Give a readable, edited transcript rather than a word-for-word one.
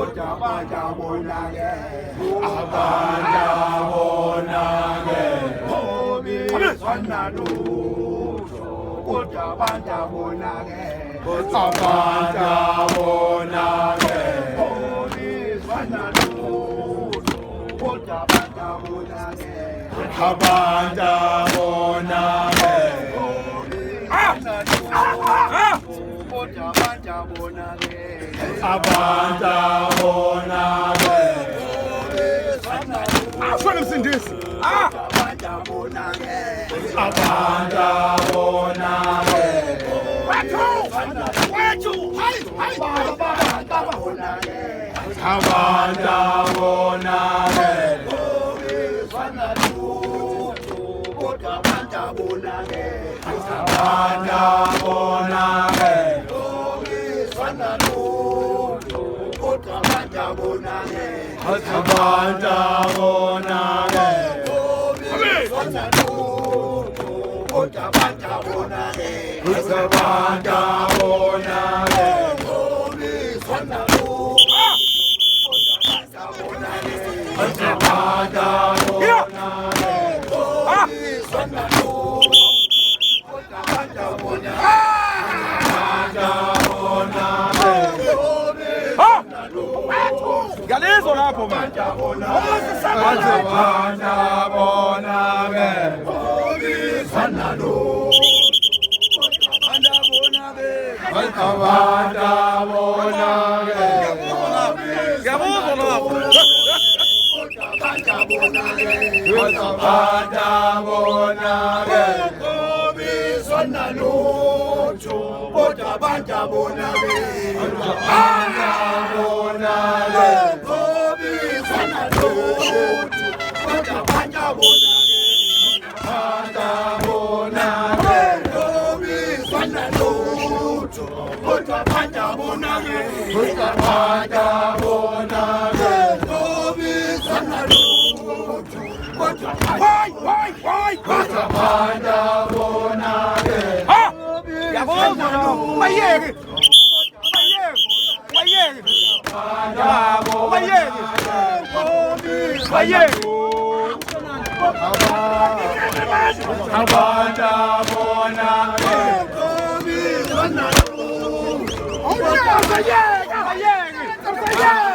Bota banja bonage. Abanja bonage. Homi sanadu. Bota banja bonage. Abanja bonage. Homi sanadu. Bota banja bonage. Abanja bonage. Bota banja bonage. Abanja bonage. Show them this. Banja bonage. Abanja bonage. Abanja bonage. Abanja bonage. Abanja bonage. Abanja bonage. Galera, olha pô, mano. Yeah!